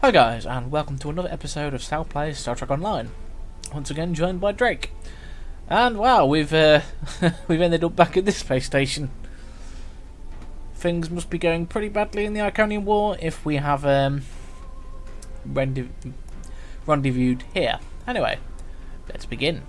Hi guys, and welcome to another episode of Sal Plays Star Trek Online. Once again joined by Drake. And wow, we've we've ended up back at this space station. Things must be going pretty badly in the Iconian War if we have rendezvoused here. Anyway, let's begin.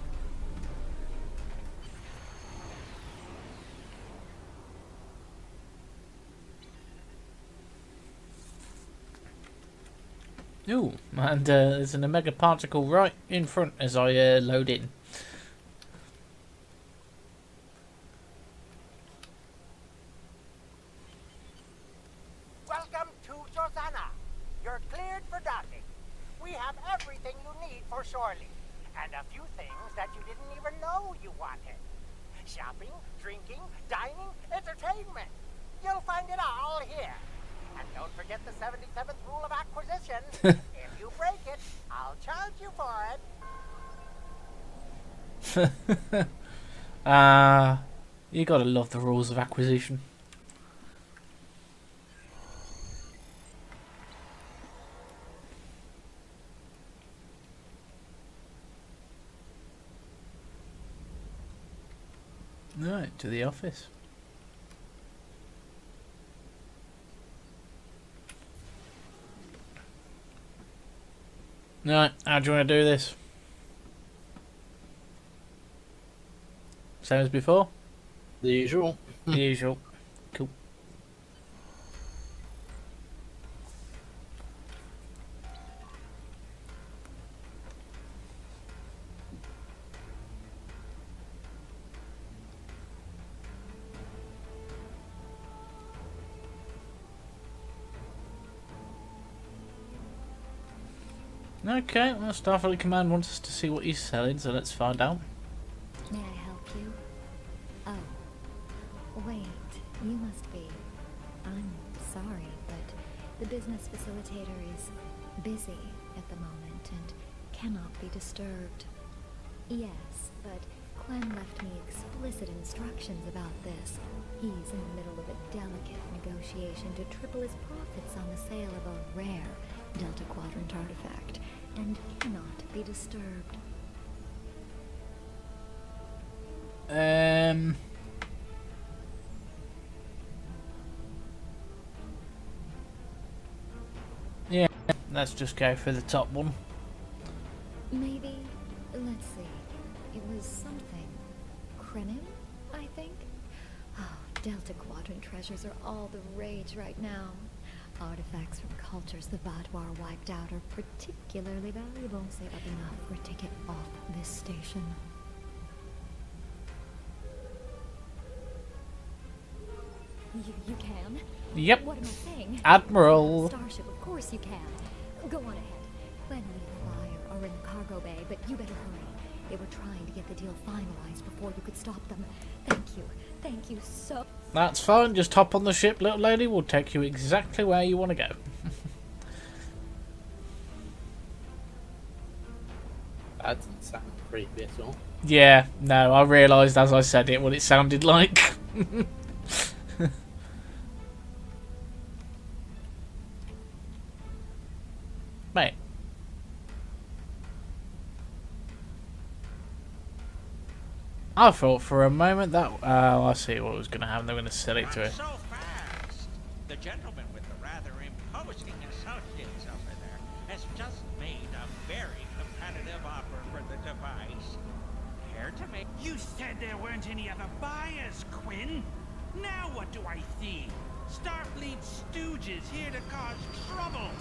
Ooh, and there's an Omega particle right in front as I load in. Welcome to Josana. You're cleared for docking. We have everything you need for shore leave, and a few things that you didn't even know you wanted. Shopping, drinking, dining, entertainment. You'll find it all here. And don't forget the 77th rule of acquisition. If you break it, I'll charge you for it. You gotta love the rules of acquisition. Right, to the office. Right, how do you want to do this? Same as before? The usual. The usual. Cool. Okay, well, Starfleet Command wants us to see what he's selling, so let's find out. May I help you? Oh, wait, you must be. I'm sorry, but the business facilitator is busy at the moment and cannot be disturbed. Yes, but Clem left me explicit instructions about this. He's in the middle of a delicate negotiation to triple his profits on the sale of a rare Delta Quadrant artifact, and cannot be disturbed. Yeah, let's just go for the top one. Maybe, let's see, it was something. Krenim, I think? Oh, Delta Quadrant treasures are all the rage right now. Artifacts from cultures the Vaadwaur wiped out are particularly valuable. Save up enough for a ticket off this station. You can? Yep. What am I saying? Admiral. Starship, of course you can. Go on ahead. Glenn and Flyer are in the cargo bay, but you better hurry. They were trying to get the deal finalized before you could stop them. Thank you. Thank you so... That's fine, just hop on the ship, little lady. We'll take you exactly where you want to go. That doesn't sound creepy at all. Yeah, no, I realised as I said it what it sounded like. Mate. I thought for a moment that... I see what was going to happen. They were going to sell it to her. So fast. The gentleman with the rather imposing associates over there has just made a very competitive offer for the device. Care to make... You said there weren't any other buyers, Quinn. Now what do I see? Starfleet stooges here to cause trouble.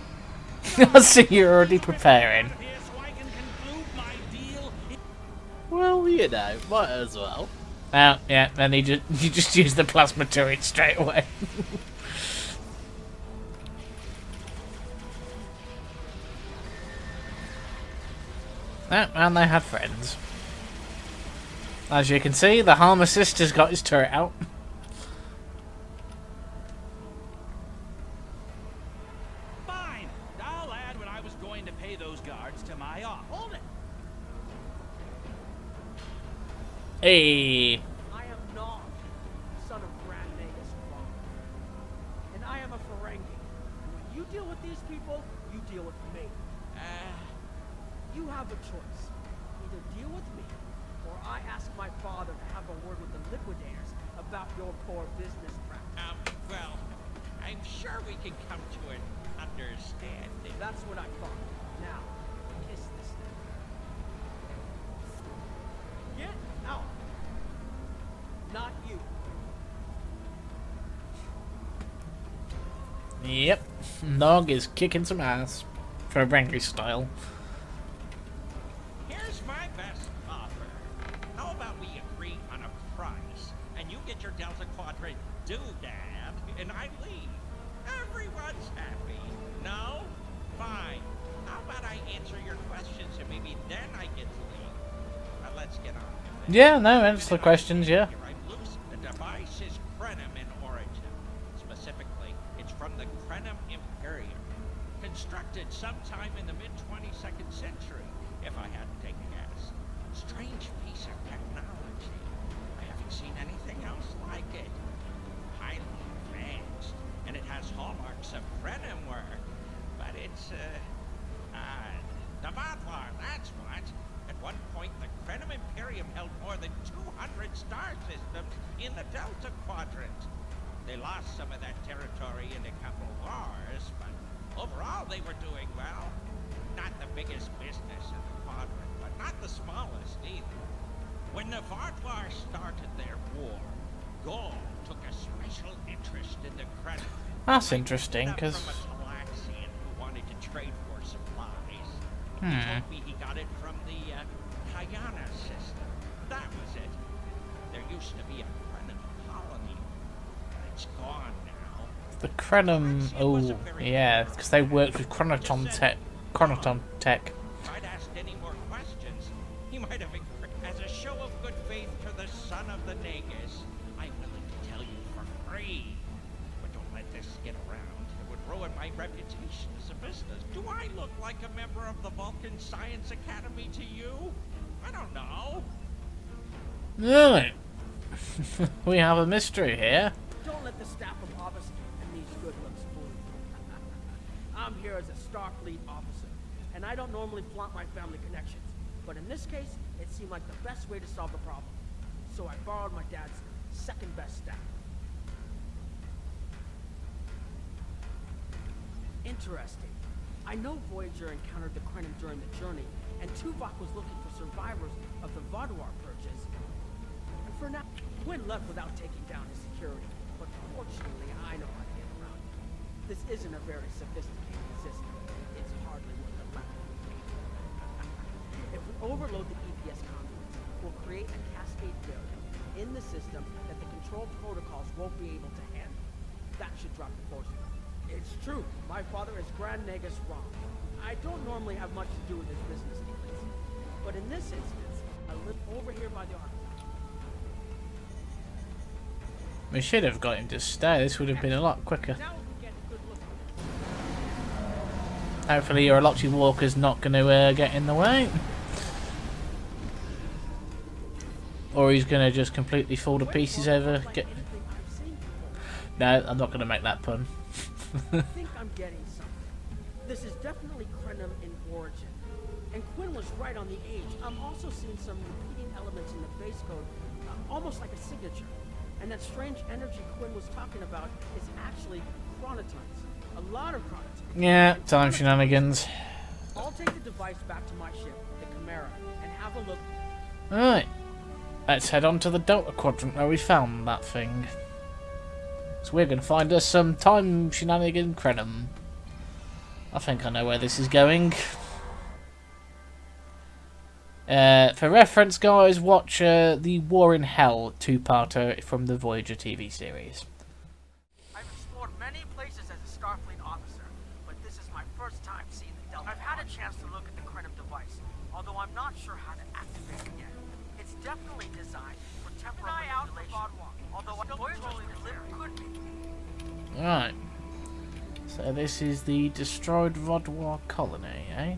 I see you're already preparing. Here so I can conclude my deal. Well, you know, might as well. Oh, yeah, and you just use the plasma turret straight away. Oh, and they had friends. As you can see, the Harmer sister's got his turret out. Fine. I'll add what I was going to pay those guards to my offer. Hold it. Hey. I am not son of Grand Nagus Kwan, and I am a Ferengi. When you deal with these people, you deal with me. You have a choice. Either deal with me, or I ask my father to have a word with the liquidators about your poor business practice. Well, I'm sure we can come to an understanding. That's what I thought. Now, kiss this thing. Get out. Not you. Yep, Nog is kicking some ass. For Rangry style. Here's my best offer. How about we agree on a price, and you get your Delta Quadrant doodad, and I leave. Everyone's happy. No? Fine. How about I answer your questions, and maybe then I get to leave? Now let's get on with it. Yeah, no, answer the questions, yeah. The device is Krenim in origin. Specifically, it's from the Krenim Imperium. Constructed sometime in the mid-22nd century, if I had to take a guess. Strange piece of technology. I haven't seen anything else like it. Highly advanced, and it has hallmarks of Krenim work, but it's, odd. The Vatlar, that's what. At one point, the Krenim Imperium held more than 200 star systems in the Delta Quadrant. They lost some of that territory in a couple wars, but overall, they were doing well. Not the biggest business in the quadrant, but not the smallest either. When the Vatlar started their war, Gaul took a special interest in the Krenim. That's interesting, because... From a Talaxian who wanted to trade for supplies. He told me he got it from the Kayana system. That was it. There used to be a Krenim colony, but it's gone now. The Krenim, oh yeah, because they worked with Chronoton Tech. If I'd asked any more questions, he might have as a show of good faith to the son of the Nagus. I'm willing to tell you for free. But don't let this get around. It would ruin my reputation as a business. Do I look like a member of the Vulcan Science Academy to you? I don't know. Right. We have a mystery here. Don't let the staff of office and these good looks fool you. I'm here as a Starfleet officer, and I don't normally flaunt my family connections. But in this case, it seemed like the best way to solve the problem. So I borrowed my dad's second best staff. Interesting. I know Voyager encountered the Krenim during the journey, and Tuvok was looking for survivors of the Vaadwaur purges. And for now, Quinn left without taking down his security, but fortunately I know how to get around it. This isn't a very sophisticated system. It's hardly worth a laugh. If we overload the EPS conduits, we'll create a cascade failure in the system that the control protocols won't be able to handle. That should drop the force. It's true. My father is Grand Nagus Rom. I don't normally have much to do with his business dealings. But in this instance, I live over here by the artifact. We should have got him to stay. This would have been a lot quicker. Now we can get a good look at this. Hopefully your Olochi Walker's not going to get in the way. Or he's going to just completely fall to pieces over... No, I'm not going to make that pun. I think I'm getting something. This is definitely Krenim in origin. And Quinn was right on the age. I'm also seeing some repeating elements in the base code, almost like a signature. And that strange energy Quinn was talking about is actually chronotons. A lot of chronotons. Yeah, time shenanigans. I'll take the device back to my ship, the Chimera, and have a look. Alright. Let's head on to the Delta Quadrant where we found that thing. So we're going to find us some time shenanigan Krenim. I think I know where this is going. For reference, guys, watch the War in Hell two-parter from the Voyager TV series. I've explored many places as a Starfleet officer, but this is my first time seeing the Delta. I've had a chance to look at the Krenim device, although I'm not sure how to activate it yet. It's definitely designed for temporal manipulation, although I don't totally deliver could be. Right. So this is the destroyed Vaadwaur colony, eh?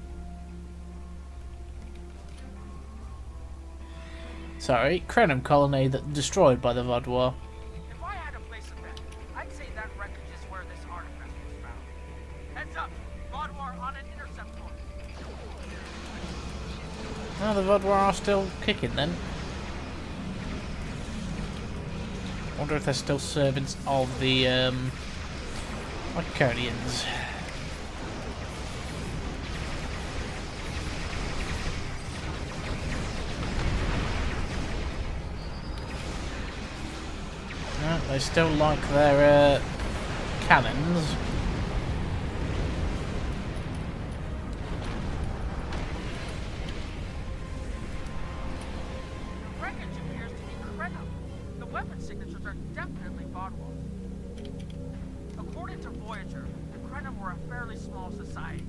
Sorry, Krenim colony that destroyed by the Vaadwaur. If I had to place a bet, I'd say that wreckage is where this artifact was found. Heads up, Vaadwaur Oh, the Vodwar are still kicking then. Wonder if they're still servants of the Iconians. No, they still like their cannons. The wreckage appears to be Krenum. The weapon signatures are definitely Vodwar. According to Voyager, the Krenum were a fairly small society.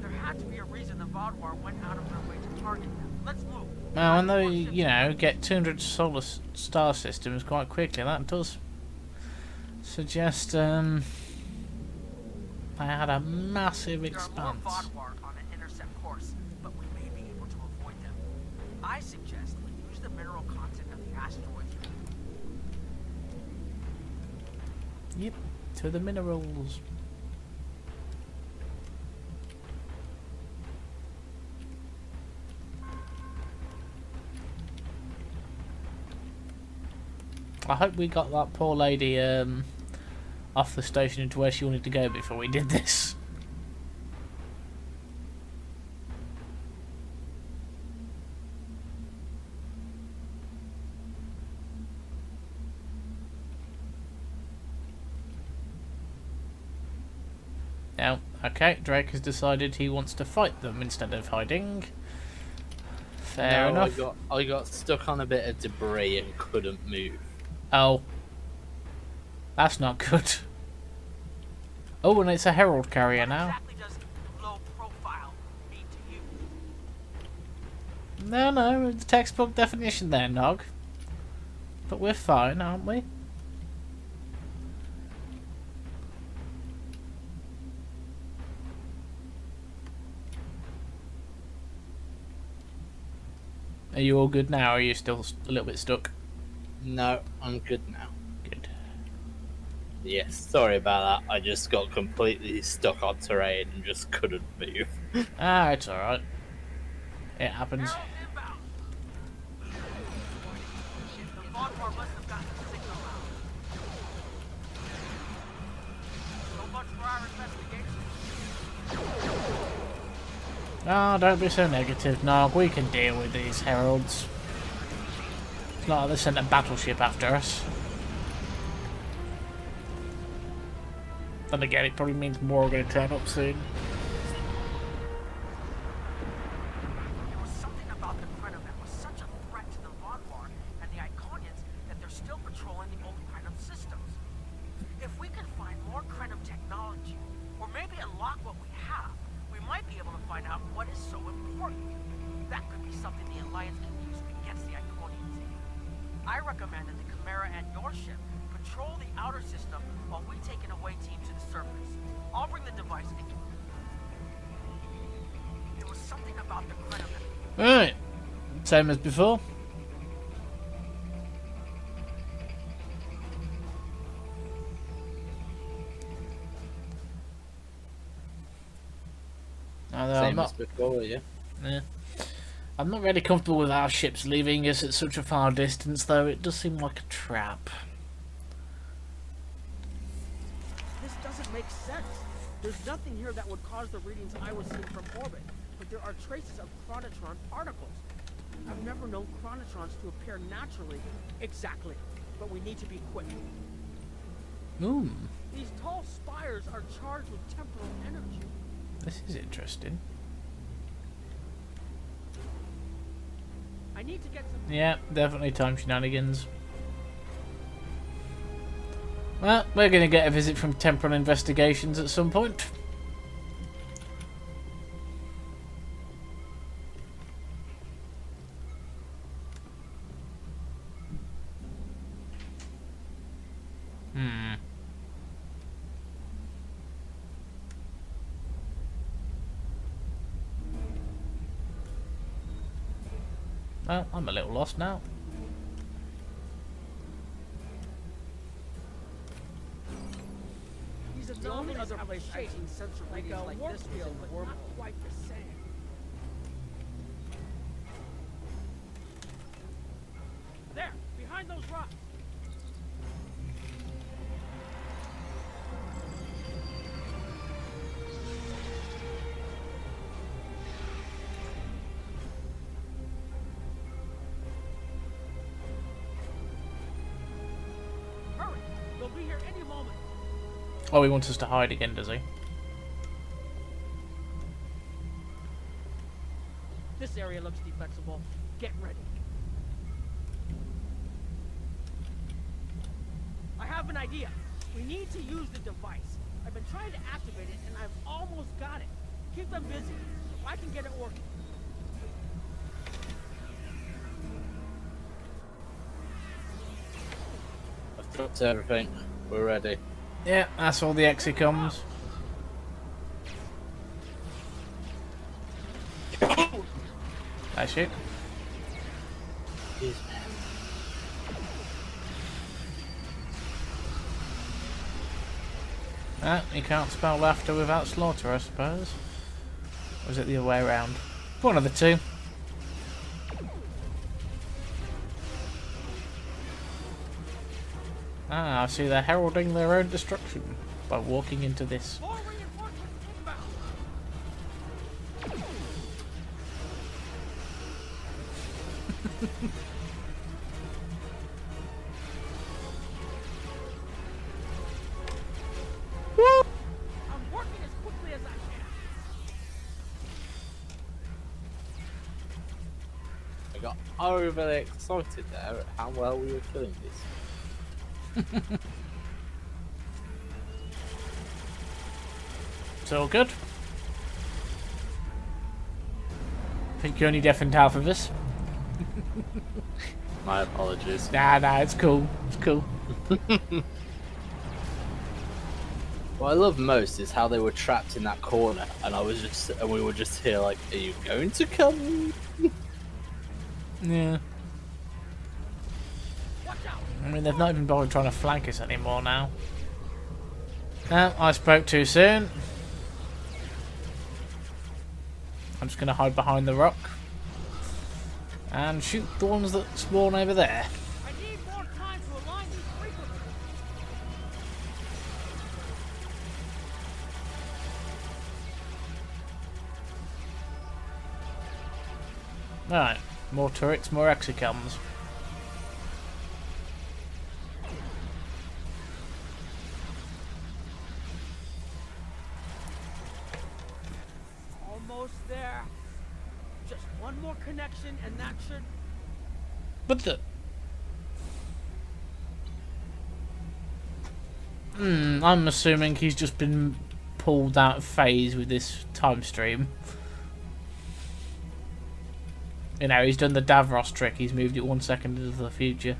There had to be a reason the Vodwar went out of their way to target them. Let's move. Well, when they, you know, get 200 solar star systems quite quickly, that does suggest they had a massive expanse. There are more Vodwar on an intercept course, but we may be able to avoid them. I suggest we use the mineral content of the asteroid. Yep, to the minerals. I hope we got that poor lady off the station into where she wanted to go before we did this. Now, okay, Drake has decided he wants to fight them instead of hiding. Fair enough. I got stuck on a bit of debris and couldn't move. Oh. That's not good. Oh, and it's a Herald carrier now. Exactly does low profile need to use? No, it's textbook definition there, Nog. But we're fine, aren't we? Are you all good now, or are you still a little bit stuck? No, I'm good now. Good. Yes, sorry about that. I just got completely stuck on terrain and just couldn't move. Ah, it's alright. It happens. Herald inbound. The Vodwar must have gotten the signal out. So much for our investigation. Oh, don't be so negative, Nog. We can deal with these heralds. It's not like they sent a battleship after us. Then again, it probably means more are going to turn up soon. There was something about the Krenum that was such a threat to the Vodwar and the Iconians that they're still patrolling the old Krenum systems. If we can find more Krenum technology, or maybe unlock what we have, we might be able to find out what is so important. That could be something the Alliance can use against the Iconians. I recommend that the Chimera and your ship patrol the outer system while we take an away team to the surface. I'll bring the device in. There was something about the Krenum that... Alright. Same as before. Although Same as before, yeah. Yeah. I'm not really comfortable with our ships leaving us at such a far distance, though. It does seem like a trap. This doesn't make sense. There's nothing here that would cause the readings I was seeing from orbit, but there are traces of chronotron particles. I've never known chronotrons to appear naturally. Exactly. But we need to be quick. Ooh, These tall spires are charged with temporal energy. this is interesting. I need to get some... Yeah, definitely time shenanigans. Well, we're going to get a visit from Temporal Investigations at some point. Well, I'm a little lost now. These are the only other place I've seen sensor readings like this field, but not quite the same. behind those rocks. Hurry! They'll be here any moment. Oh, he wants us to hide again, does he? This area looks defensible. Get ready. I have an idea. We need to use the device. I've been trying to activate it, and I've almost got it. Keep them busy. I can get it working. I've dropped everything. We're ready. Yeah, that's all the exicons. That's it. Jeez, Ah, you can't spell laughter without slaughter, I suppose. Or is it the other way around? One of the two. Ah, I see they're heralding their own destruction by walking into this. More reinforcements inbound. I'm working as quickly as I can. I got overly excited there at how well we were killing this. It's all good. I think you only deafened half of us. My apologies. Nah, it's cool. It's cool. What I love most is how they were trapped in that corner, and we were just here like, are you going to come? Yeah. Watch out. I mean, they've not even bothered trying to flank us anymore now. I spoke too soon. I'm just going to hide behind the rock and shoot the ones that spawn over there. I need more time to align these frequencies. Alright, more turrets, more exicons. Almost there. Just one more connection and that should... But the... I'm assuming he's just been pulled out of phase with this time stream. You know, he's done the Davros trick, he's moved it 1 second into the future.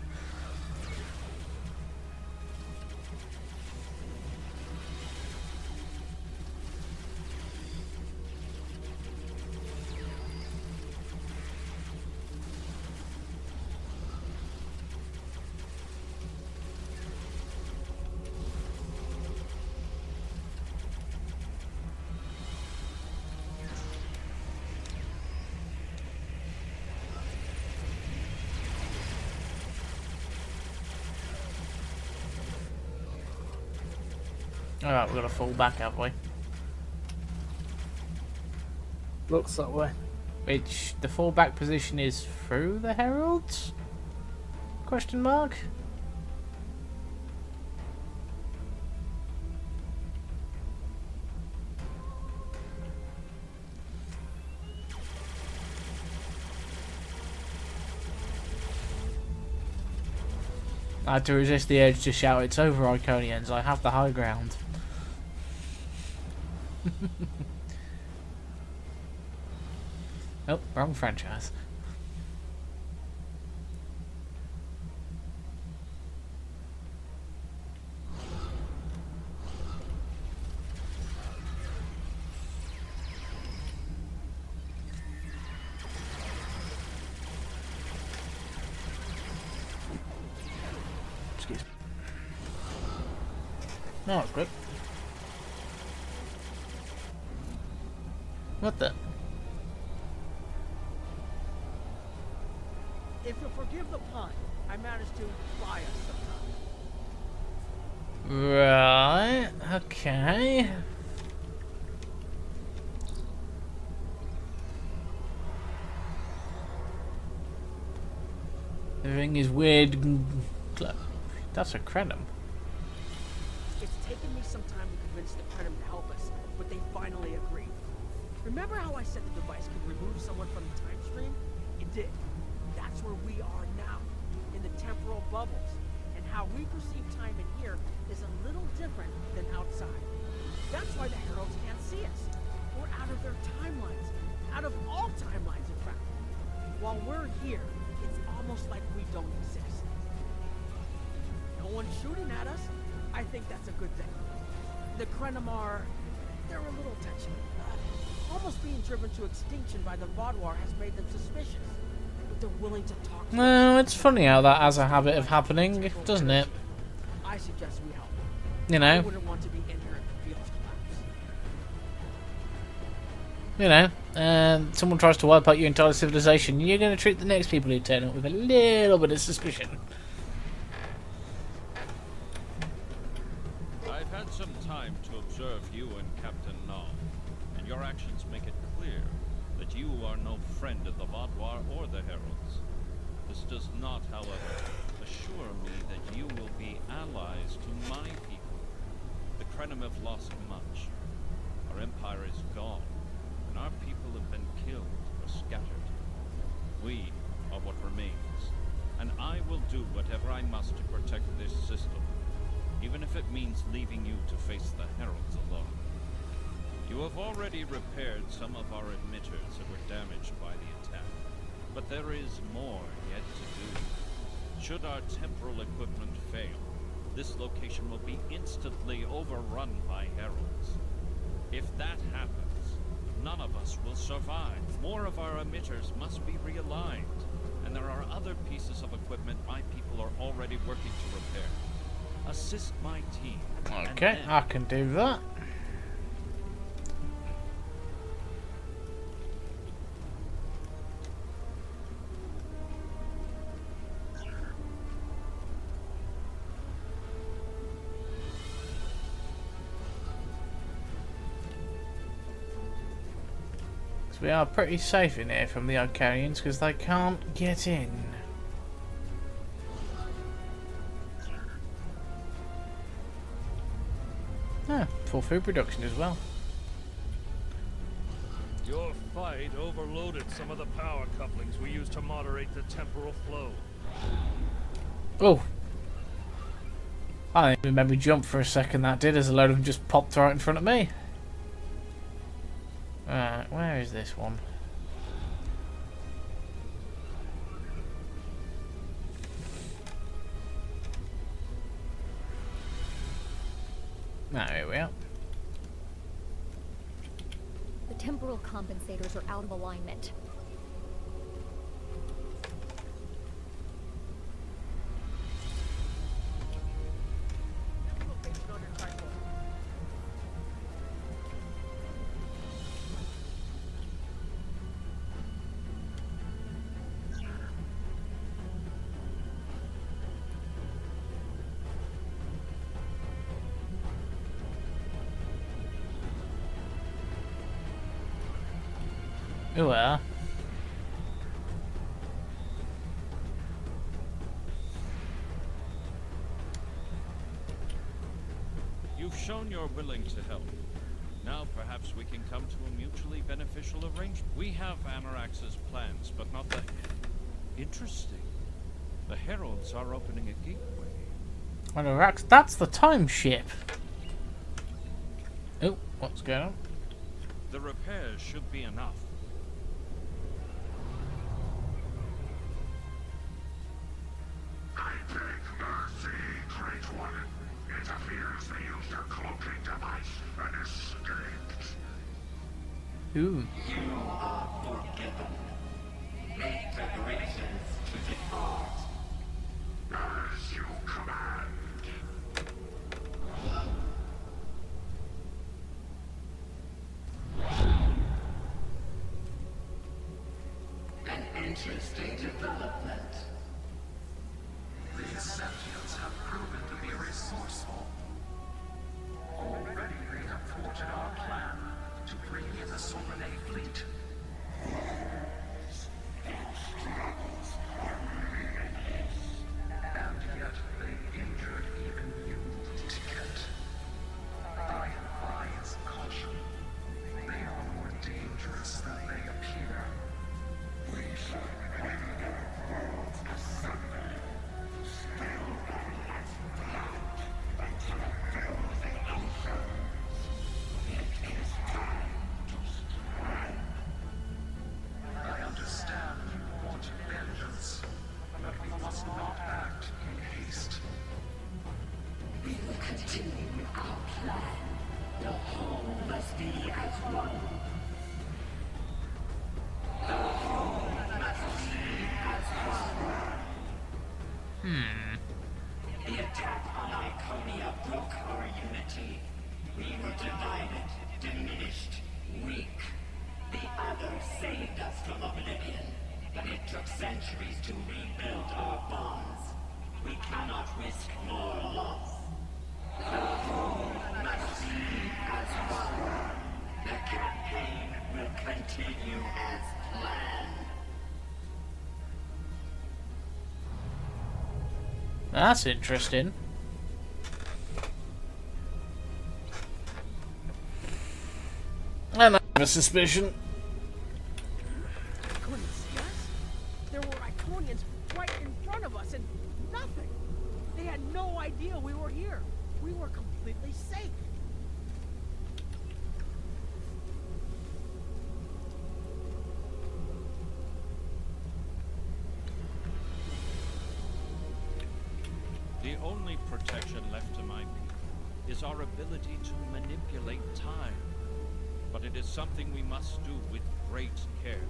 Alright, we've got to fall back, have we? Looks that way. Which, the fallback position is through the heralds? Question mark? I had to resist the urge to shout, "It's over, Iconians, I have the high ground." Oh, wrong franchise. Excuse me. No, it's good. What the? If you'll forgive the pun, I managed to buy us some time. Right. Okay. Everything is weird. That's a Krenim. It's taken me some time to convince the Krenim to help us, but they finally agreed. Remember how I said the device could remove someone from the time stream? It did. That's where we are now, in the temporal bubbles. And how we perceive time in here is a little different than outside. That's why the Heralds can't see us. We're out of their timelines. Out of all timelines, in fact. While we're here, it's almost like we don't exist. No one's shooting at us. I think that's a good thing. The Krenim they're a little touchy. Almost being driven to extinction by the Vaudouar has made them suspicious. But they're willing to talk to us. No, it's funny how that has a habit of happening, doesn't it? I suggest we help. You I know. wouldn't want to be in here if the fields collapse. You know, someone tries to wipe out your entire civilization, you're going to treat the next people who turn up with a little bit of suspicion. I've had some time to observe you and Captain Nom, and your actions make it clear that you are no friend of the Vaudouar or the Heralds. This does not, however, assure me that you will be allies to my people. The Krenim have lost much. Our empire is gone, and our people have been killed or scattered. We are what remains, and I will do whatever I must to protect this system, even if it means leaving you to face the Heralds alone. You have already repaired some of our emitters that were damaged by the attack, but there is more yet to do. Should our temporal equipment fail, this location will be instantly overrun by Heralds. If that happens, none of us will survive. More of our emitters must be realigned, and there are other pieces of equipment my people are already working to repair. Assist my team. Okay, I can do that. So we are pretty safe in here from the Arcanians because they can't get in. Ah, full food production as well. Your fight overloaded some of the power couplings we use to moderate the temporal flow. Oh! I think it made me jump for a second, that did, as a load of them just popped right in front of me. Right, where is this one? Here we are. The temporal compensators are out of alignment. Well, You've shown you're willing to help. Now perhaps we can come to a mutually beneficial arrangement. We have Anorax's plans, but not the... Interesting. The Heralds are opening a gateway. Anorax, that's the time ship. Oh, what's going on? The repairs should be enough. I beg mercy, Great One. It appears they used a cloaking device and escaped. Ooh. You are forgiven. Make preparations to depart. As you command. An interesting development. cannot risk more loss. Therefore, proceed as one. The campaign will continue as planned. That's interesting. And I have a suspicion. Couldn't see us. There were Iconians right in front of us and nothing. They had no idea we were here. We were completely safe. The only protection left to my people is our ability to manipulate time. But it is something we must do with great care.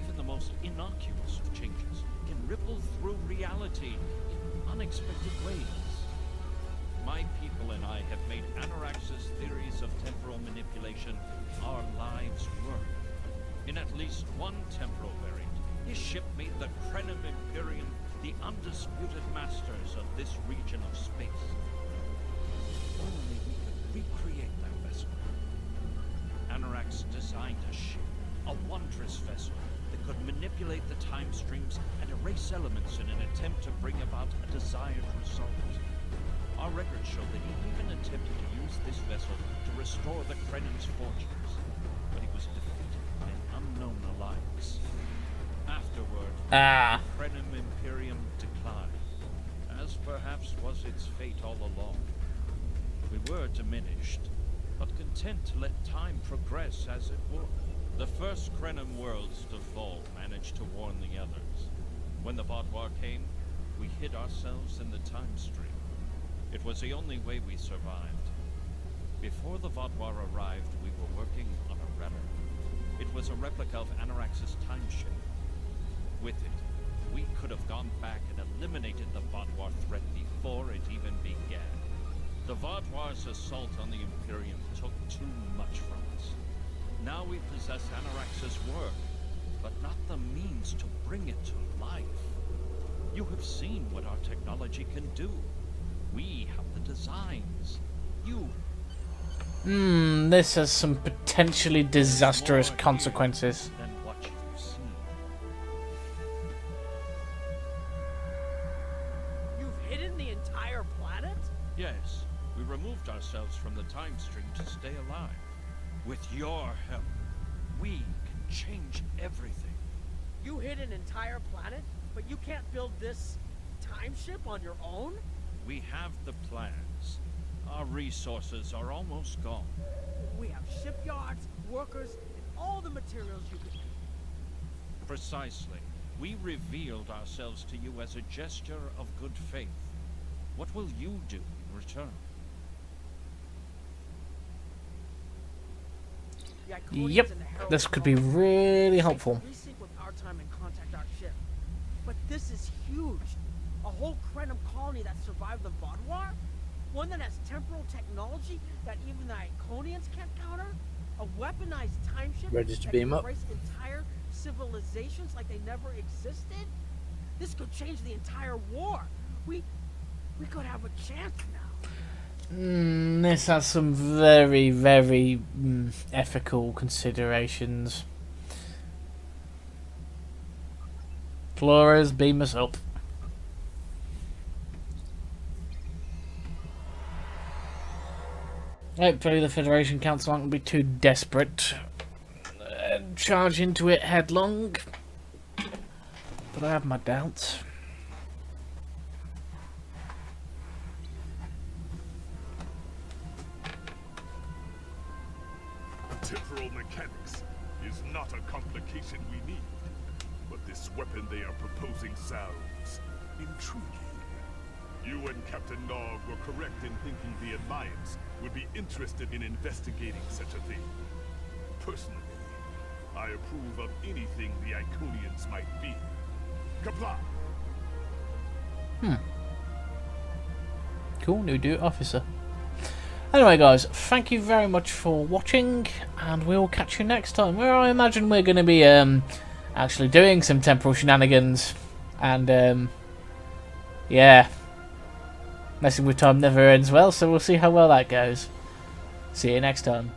Even the most innocuous of changes can ripple through reality in unexpected ways. My people and I have made Anorax's theories of temporal manipulation our lives' work. In at least one temporal variant, his ship made the Krenim Imperium the undisputed masters of this region of space. Only we could recreate that vessel. Anorax designed a ship, a wondrous vessel that could manipulate the time streams and erase elements in an attempt to bring about a desired result. Our records show that he even attempted to use this vessel to restore the Krenim's fortunes, but he was defeated by an unknown alliance. Afterward, the Krenim Imperium declined, as perhaps was its fate all along. We were diminished, but content to let time progress as it would. The first Krenim worlds to fall managed to warn the others. When the Vaadwaur came, we hid ourselves in the time stream. It was the only way we survived. Before the Vaadwaur arrived, we were working on a relic. It was a replica of Anorax's time ship. With it, we could have gone back and eliminated the Vaadwaur threat before it even began. The Vaadwaur's assault on the Imperium took too much from us. Now we possess Anorax's work, but not the means to bring it to life. You have seen what our technology can do. We have the designs. You... This has some potentially disastrous consequences. Than what you've seen. You've hidden the entire planet? Yes, we removed ourselves from the time stream to stay alive. With your help, we can change everything. You hid an entire planet, but you can't build this time ship on your own? We have the plans. Our resources are almost gone. We have shipyards, workers, and all the materials you could need. Precisely. We revealed ourselves to you as a gesture of good faith. What will you do in return? The Iconians Yep, and the Heralds this could be call us really to helpful. resequence our time and contact our ship. But this is huge. A whole Krenim colony that survived the Vaadwaur? One that has temporal technology that even the Iconians can't counter? A weaponized time ship Ready to that beam can up? erase entire civilizations like they never existed? This could change the entire war. We could have a chance now. This has some very, very ethical considerations. Flores, beam us up. Hopefully the Federation Council aren't going to be too desperate and charge into it headlong. But I have my doubts. Temporal mechanics is not a complication we need, but this weapon they are proposing sounds intriguing. You and Captain Nog were correct in thinking the Alliance would be interested in investigating such a thing. Personally, I approve of anything the Iconians might be. Comply! Cool, new duty officer. Anyway guys, thank you very much for watching, and we'll catch you next time, where I imagine we're going to be actually doing some temporal shenanigans, and yeah, Messing with time never ends well, so we'll see how well that goes. See you next time.